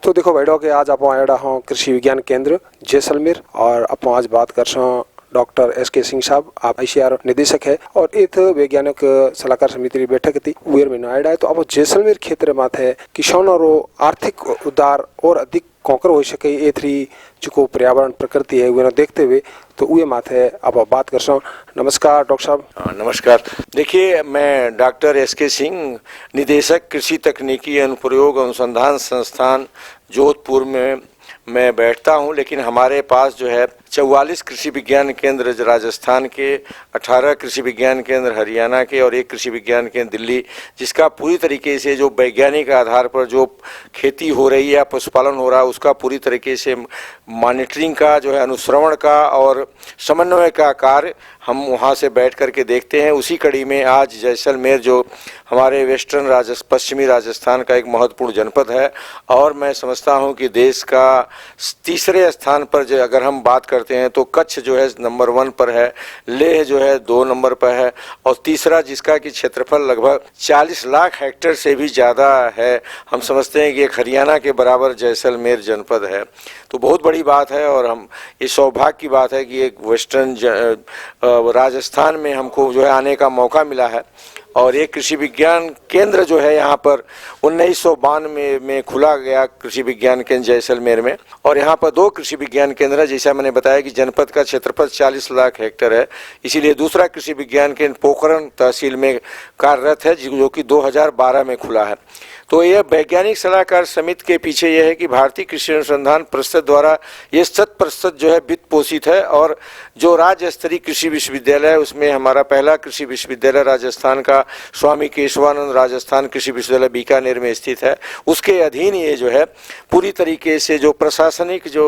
तो देखो भाई के आज आप आया हो कृषि विज्ञान केंद्र जैसलमेर और आप आज बात कर डॉक्टर एस.के. सिंह साहब, आप आईसीआर निदेशक है और एक वैज्ञानिक सलाहकार समिति की बैठक थी उयर में आया है। तो अब जैसलमेर क्षेत्र में थे किसानों रो आर्थिक उद्धार और अधिक कौकर हो सके ए थ्री जो पर्यावरण प्रकृति है वो देखते हुए, तो उए माथे अब बात कर सो। नमस्कार डॉक्टर साहब। नमस्कार। देखिए, मैं डॉक्टर एस.के. सिंह, निदेशक कृषि तकनीकी अनुप्रयोग अनुसंधान संस्थान जोधपुर में मैं बैठता हूं, लेकिन हमारे पास जो है 44 कृषि विज्ञान केंद्र राजस्थान के, 18 कृषि विज्ञान केंद्र हरियाणा के और 1 कृषि विज्ञान केंद्र दिल्ली, जिसका पूरी तरीके से जो वैज्ञानिक आधार पर जो खेती हो रही है, पशुपालन हो रहा है, उसका पूरी तरीके से मॉनिटरिंग का जो है, अनुश्रवण का और समन्वय का कार्य हम वहाँ से बैठ करके देखते हैं। उसी कड़ी में आज जैसलमेर जो हमारे पश्चिमी राजस्थान का एक महत्वपूर्ण जनपद है और मैं समझता हूँ कि देश का तीसरे स्थान पर जो अगर हम बात करते हैं तो कच्छ जो है नंबर 1 पर है, लेह जो है 2 नंबर पर है और तीसरा जिसका कि क्षेत्रफल लगभग 40 लाख हेक्टेयर से भी ज़्यादा है, हम समझते हैं कि एक हरियाणा के बराबर जैसलमेर जनपद है। तो बहुत बड़ी बात है और हम ये सौभाग्य की बात है कि एक वेस्टर्न राजस्थान में हमको जो है आने का मौका मिला है और एक कृषि विज्ञान केंद्र जो है यहाँ पर 1992 में खुला गया कृषि विज्ञान केंद्र जैसलमेर में और यहाँ पर 2 कृषि विज्ञान केंद्र है। जैसा मैंने बताया कि जनपद का क्षेत्रफल 40 लाख हेक्टेयर है, इसीलिए दूसरा कृषि विज्ञान केंद्र पोखरण तहसील में कार्यरत है जो कि 2012 में खुला है। तो यह वैज्ञानिक सलाहकार समिति के पीछे यह है कि भारतीय कृषि अनुसंधान परिषद द्वारा ये 100% जो है वित्त पोषित है और जो राज्य स्तरीय कृषि विश्वविद्यालय है उसमें हमारा पहला कृषि विश्वविद्यालय राजस्थान का स्वामी केशवानंद राजस्थान कृषि विश्वविद्यालय बीकानेर में स्थित है। उसके अधीन ये जो है पूरी तरीके से जो प्रशासनिक जो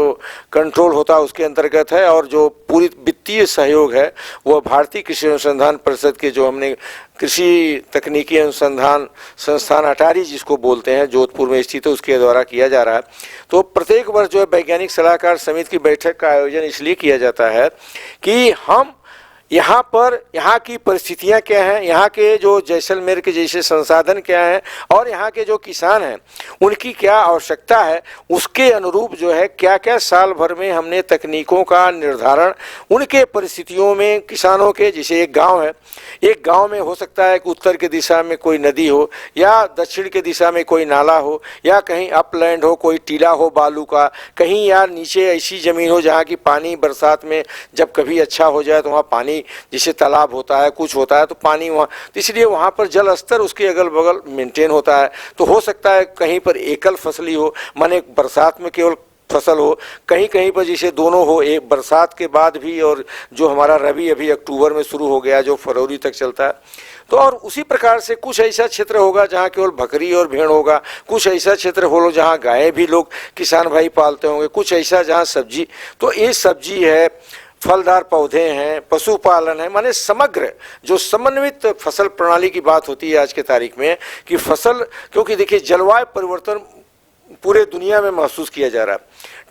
कंट्रोल होता है उसके अंतर्गत है और जो पूरी वित्तीय सहयोग है वह भारतीय कृषि अनुसंधान परिषद के जो हमने कृषि तकनीकी अनुसंधान संस्थान अटारी जिसको बोलते हैं जोधपुर में स्थित है उसके द्वारा किया जा रहा है। तो प्रत्येक वर्ष जो है वैज्ञानिक सलाहकार समिति की बैठक का आयोजन इसलिए किया जाता है कि हम यहाँ की परिस्थितियाँ क्या हैं, यहाँ के जो जैसलमेर के जैसे संसाधन क्या हैं और यहाँ के जो किसान हैं उनकी क्या आवश्यकता है, उसके अनुरूप जो है क्या क्या साल भर में हमने तकनीकों का निर्धारण उनके परिस्थितियों में किसानों के, जैसे एक गांव में हो सकता है कि उत्तर की दिशा में कोई नदी हो या दक्षिण की दिशा में कोई नाला हो या कहीं अपलैंड हो, कोई टीला हो बालू का, कहीं या नीचे ऐसी ज़मीन हो जहाँ की पानी बरसात में जब कभी अच्छा हो जाए तो वहाँ पानी जैसे तालाब होता है कुछ होता है तो पानी वहाँ, तो इसलिए वहाँ पर जल स्तर उसके अगल बगल मेंटेन होता है। तो हो सकता है कहीं पर एकल फसली हो, माने बरसात में केवल फसल हो, कहीं कहीं पर जैसे दोनों हो, एक बरसात के बाद भी और जो हमारा रबी अभी अक्टूबर में शुरू हो गया जो फरवरी तक चलता है। तो और उसी प्रकार से कुछ ऐसा क्षेत्र होगा जहाँ केवल बकरी और भेड़ होगा, कुछ ऐसा क्षेत्र होगा जहाँ गायें भी लोग किसान भाई पालते होंगे, कुछ ऐसा जहाँ सब्जी, तो ये सब्जी है, फलदार पौधे हैं, पशुपालन है, माने समग्र जो समन्वित फसल प्रणाली की बात होती है आज के तारीख में कि फसल, क्योंकि देखिए जलवायु परिवर्तन पूरे दुनिया में महसूस किया जा रहा है,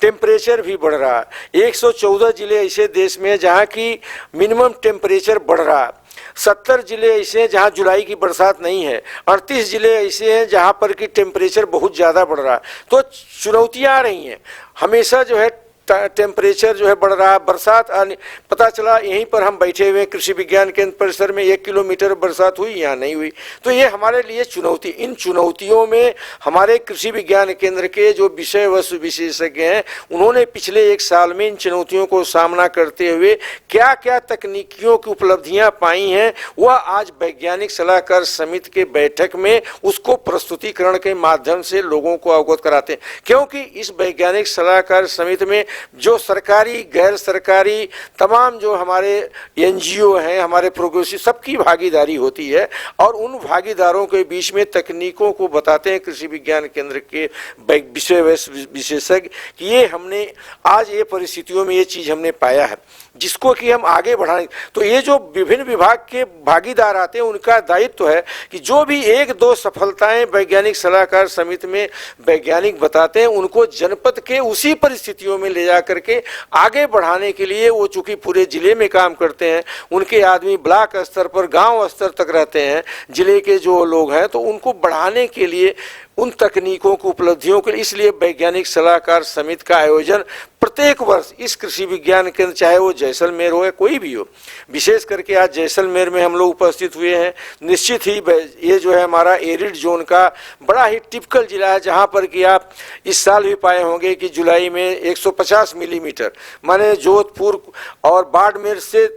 टेम्परेचर भी बढ़ रहा है। 114 जिले ऐसे देश में जहाँ की मिनिमम टेम्परेचर बढ़ रहा है, 70 जिले ऐसे हैं जहाँ जुलाई की बरसात नहीं है, 38 जिले ऐसे हैं जहाँ पर कि टेम्परेचर बहुत ज़्यादा बढ़ रहा है। तो चुनौतियाँ आ रही हैं, हमेशा जो है टेम्परेचर जो है बढ़ रहा है, बरसात पता चला यहीं पर हम बैठे हुए कृषि विज्ञान केंद्र परिसर में 1 किलोमीटर बरसात हुई, यहाँ नहीं हुई। तो ये हमारे लिए चुनौती, इन चुनौतियों में हमारे कृषि विज्ञान केंद्र के जो विषय वस्तु विशेषज्ञ हैं उन्होंने पिछले 1 साल में इन चुनौतियों को सामना करते हुए क्या क्या तकनीकियों की उपलब्धियाँ पाई हैं वह आज वैज्ञानिक सलाहकार समिति के बैठक में उसको प्रस्तुतिकरण के माध्यम से लोगों को अवगत कराते हैं। क्योंकि इस वैज्ञानिक सलाहकार समिति में जो सरकारी गैर सरकारी तमाम जो हमारे एनजीओ हैं, हमारे प्रोग्रेसिव, सबकी भागीदारी होती है और उन भागीदारों के बीच में तकनीकों को बताते हैं कृषि विज्ञान केंद्र के विषय विशेषज्ञ कि ये हमने आज ये परिस्थितियों में ये चीज़ हमने पाया है जिसको कि हम आगे बढ़ाएं। तो ये जो विभिन्न विभाग के भागीदार आते हैं उनका दायित्व है कि जो भी 1-2 सफलताएं वैज्ञानिक सलाहकार समिति में वैज्ञानिक बताते हैं उनको जनपद के उसी परिस्थितियों में ले जा करके आगे बढ़ाने के लिए, वो चूंकि पूरे जिले में काम करते हैं, उनके आदमी ब्लॉक स्तर पर गांव स्तर तक रहते हैं, जिले के जो लोग हैं, तो उनको बढ़ाने के लिए उन तकनीकों की उपलब्धियों के लिए, इसलिए वैज्ञानिक सलाहकार समिति का आयोजन प्रत्येक वर्ष इस कृषि विज्ञान केंद्र, चाहे वो जैसलमेर हो या कोई भी हो, विशेष करके आज जैसलमेर में हम लोग उपस्थित हुए हैं। निश्चित ही ये जो है हमारा एरिड जोन का बड़ा ही टिपिकल जिला है, जहाँ पर कि आप इस साल भी पाए होंगे कि जुलाई में 150 मिलीमीटर, माने जोधपुर और बाड़मेर से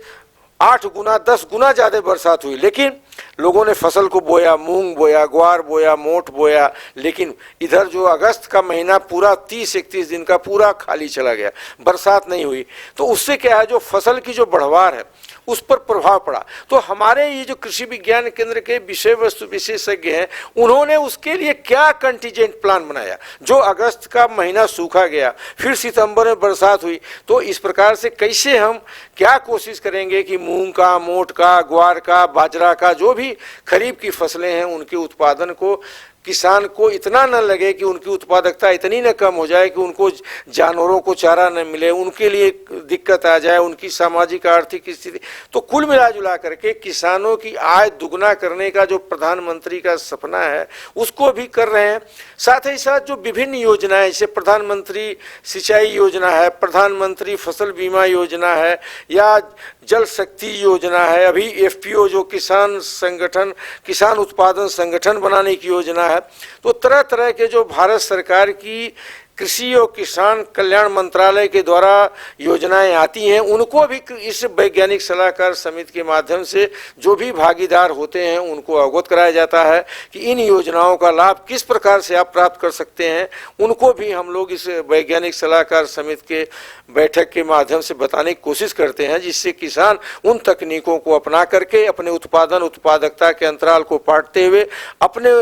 8 गुना 10 गुना ज़्यादा बरसात हुई, लेकिन लोगों ने फसल को बोया, मूंग बोया, ग्वार बोया, मोट बोया, लेकिन इधर जो अगस्त का महीना पूरा 30-31 दिन का पूरा खाली चला गया, बरसात नहीं हुई। तो उससे क्या है, जो फसल की जो बढ़वार है उस पर प्रभाव पड़ा। तो हमारे ये जो कृषि विज्ञान केंद्र के विषय वस्तु विशेषज्ञ हैं, उन्होंने उसके लिए क्या कंटीजेंट प्लान बनाया। जो अगस्त का महीना सूखा गया, फिर सितंबर में बरसात हुई, तो इस प्रकार से कैसे हम क्या कोशिश करेंगे कि मूंग का, मोट का, ग्वार का, बाजरा का, जो भी खरीफ की फसलें हैं, उनके उत्पादन को किसान को इतना न लगे कि उनकी उत्पादकता इतनी न कम हो जाए कि उनको जानवरों को चारा न मिले, उनके लिए दिक्कत आ जाए, उनकी सामाजिक आर्थिक स्थिति। तो कुल मिला करके किसानों की आय दुगना करने का जो प्रधानमंत्री का सपना है उसको भी कर रहे हैं। साथ ही साथ जो विभिन्न योजनाएं, जैसे प्रधानमंत्री सिंचाई योजना है, प्रधानमंत्री फसल बीमा योजना है, या जल शक्ति योजना है, अभी एफपीओ जो किसान संगठन, किसान उत्पादन संगठन बनाने की योजना है। तो तरह तरह के जो भारत सरकार की कृषि और किसान कल्याण मंत्रालय के द्वारा योजनाएं आती हैं, उनको भी इस वैज्ञानिक सलाहकार समिति के माध्यम से जो भी भागीदार होते हैं उनको अवगत कराया जाता है कि इन योजनाओं का लाभ किस प्रकार से आप प्राप्त कर सकते हैं। उनको भी हम लोग इस वैज्ञानिक सलाहकार समिति के बैठक के माध्यम से बताने की कोशिश करते हैं, जिससे किसान उन तकनीकों को अपना करके अपने उत्पादन उत्पादकता के अंतराल को पाटते हुए अपने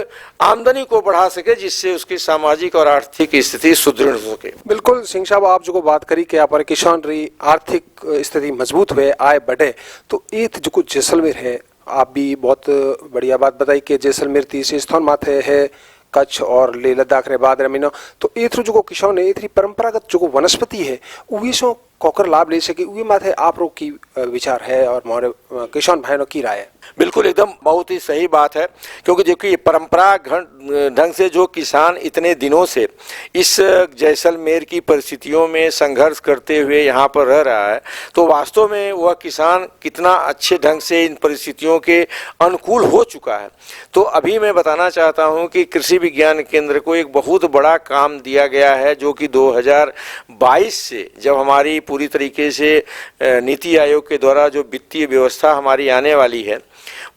आमदनी को बढ़ा सके, जिससे उसकी सामाजिक और आर्थिक स्थिति सुदृढ़ हो सके। बिल्कुल सिंह साहब, आप जो बात करी कि यहाँ पर किसान री आर्थिक स्थिति मजबूत हुए, आय बढ़े, तो ये जो कुछ जैसलमेर है, आप भी बहुत बढ़िया बात बताई कि जैसलमेर तीसरे स्थान माथे है कच्छ और लेह लद्दाख रे बाद रमीनो। तो ये जो को किसान है, ये परंपरागत जो वनस्पति है उही सो कोकर लाभ ले सके, उही माथे आप लोग की विचार है और हमारे किसान भाइयों की राय है। बिल्कुल एकदम बहुत ही सही बात है, क्योंकि देखिए परंपरा ढंग से जो किसान इतने दिनों से इस जैसलमेर की परिस्थितियों में संघर्ष करते हुए यहाँ पर रह रहा है, तो वास्तव में वह किसान कितना अच्छे ढंग से इन परिस्थितियों के अनुकूल हो चुका है। तो अभी मैं बताना चाहता हूँ कि कृषि विज्ञान केंद्र को एक बहुत बड़ा काम दिया गया है, जो कि 2022 से जब हमारी पूरी तरीके से नीति आयोग के द्वारा जो वित्तीय व्यवस्था हमारी आने वाली है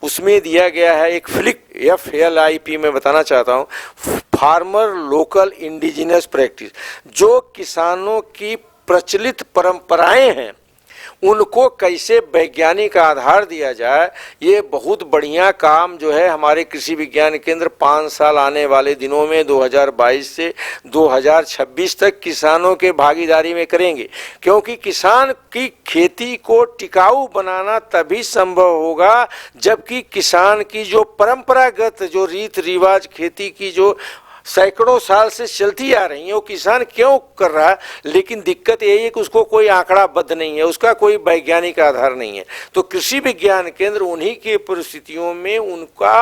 उसमें दिया गया है एक फ्लिक FLIP में बताना चाहता हूँ, फार्मर लोकल इंडिजिनस प्रैक्टिस। जो किसानों की प्रचलित परंपराएं हैं उनको कैसे वैज्ञानिक आधार दिया जाए, ये बहुत बढ़िया काम जो है हमारे कृषि विज्ञान केंद्र 5 साल आने वाले दिनों में 2022 से 2026 तक किसानों के भागीदारी में करेंगे। क्योंकि किसान की खेती को टिकाऊ बनाना तभी संभव होगा जबकि किसान की जो परंपरागत जो रीत रिवाज खेती की जो सैकड़ों साल से चलती आ रही है वो किसान क्यों कर रहा है, लेकिन दिक्कत यही है कि उसको कोई आंकड़ाबद्ध नहीं है, उसका कोई वैज्ञानिक आधार नहीं है। तो कृषि विज्ञान केंद्र उन्हीं के परिस्थितियों में उनका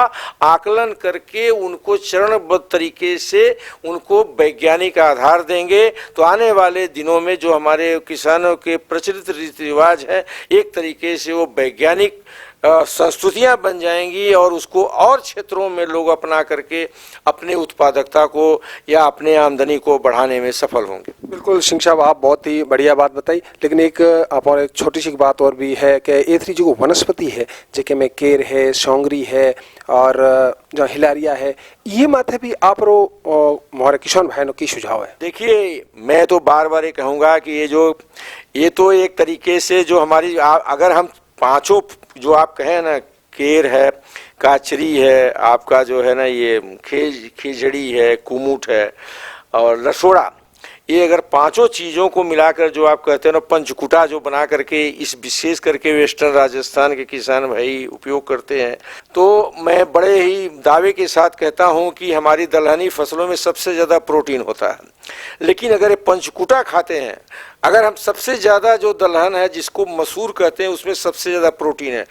आकलन करके उनको चरणबद्ध तरीके से उनको वैज्ञानिक आधार देंगे। तो आने वाले दिनों में जो हमारे किसानों के प्रचलित रीति रिवाज है एक तरीके से वो वैज्ञानिक संस्तुतियां बन जाएंगी और उसको और क्षेत्रों में लोग अपना करके अपने उत्पादकता को या अपने आमदनी को बढ़ाने में सफल होंगे। बिल्कुल सिंह साहब, आप बहुत ही बढ़िया बात बताई, लेकिन एक छोटी सी बात और भी है कि ए3 जो वनस्पति है जेके में केर है, सौंगरी है और जो हिलारिया है, ये माथे भी आप हमारे किसान भाइयों की सुझाव है। देखिए मैं तो बार बार ये कहूँगा कि ये तो एक तरीके से जो हमारी अगर हम पांचों जो आप कहें ना, केर है, काचरी है, आपका जो है ना ये खिजड़ी है, कुमुट है और लसोड़ा, ये अगर पांचों चीज़ों को मिलाकर जो आप कहते हैं ना पंचकुटा जो बना करके इस विशेष करके वेस्टर्न राजस्थान के किसान भाई उपयोग करते हैं, तो मैं बड़े ही दावे के साथ कहता हूं कि हमारी दलहनी फसलों में सबसे ज़्यादा प्रोटीन होता है। लेकिन अगर ये पंचकुटा खाते हैं, अगर हम सबसे ज़्यादा जो दलहन है जिसको मसूर कहते हैं उसमें सबसे ज़्यादा प्रोटीन है,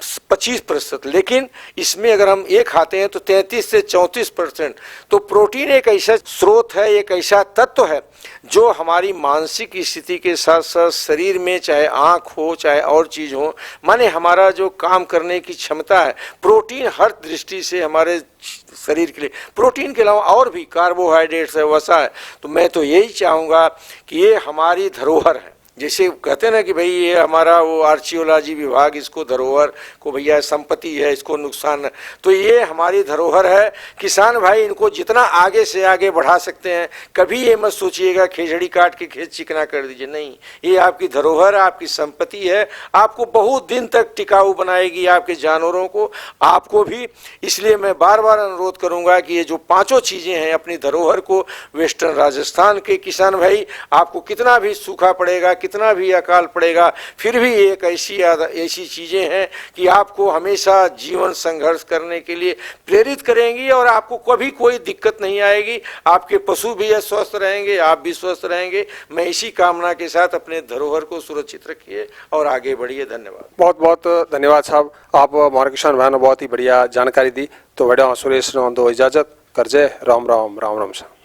25%, लेकिन इसमें अगर हम ये खाते हैं तो 33 से 34%। तो प्रोटीन एक ऐसा स्रोत है, एक ऐसा तत्व है जो हमारी मानसिक स्थिति के साथ साथ शरीर में, चाहे आँख हो चाहे और चीज़ हो, माने हमारा जो काम करने की क्षमता है, प्रोटीन हर दृष्टि से हमारे शरीर के लिए, प्रोटीन के अलावा और भी कार्बोहाइड्रेट्स है, वसा है। तो मैं तो यही चाहूँगा कि ये हमारी धरोहर है। जैसे कहते हैं ना कि भाई ये हमारा वो आर्कियोलॉजी विभाग इसको धरोहर को भैया संपत्ति है, इसको नुकसान है, तो ये हमारी धरोहर है। किसान भाई इनको जितना आगे से आगे बढ़ा सकते हैं। कभी ये मत सोचिएगा खेजड़ी काट के खेत चिकना कर दीजिए, नहीं, ये आपकी धरोहर, आपकी संपत्ति है, आपको बहुत दिन तक टिकाऊ बनाएगी, आपके जानवरों को, आपको भी। इसलिए मैं बार बार अनुरोध करूंगा कि ये जो पांचों चीज़ें हैं अपनी धरोहर को, वेस्टर्न राजस्थान के किसान भाई, आपको कितना भी सूखा पड़ेगा, कितना भी अकाल पड़ेगा, फिर भी एक ऐसी चीज़ें हैं कि आपको हमेशा जीवन संघर्ष करने के लिए प्रेरित करेंगी और आपको कभी कोई दिक्कत नहीं आएगी। आपके पशु भी स्वस्थ रहेंगे, आप भी स्वस्थ रहेंगे। मैं इसी कामना के साथ अपने धरोहर को सुरक्षित रखिए और आगे बढ़िए। धन्यवाद। बहुत बहुत धन्यवाद साहब, आप हमारे किसान भाई ने बहुत ही बढ़िया जानकारी दी। तो बड़ा सुरेश दो इजाजत कर जय राम राम राम राम साहब।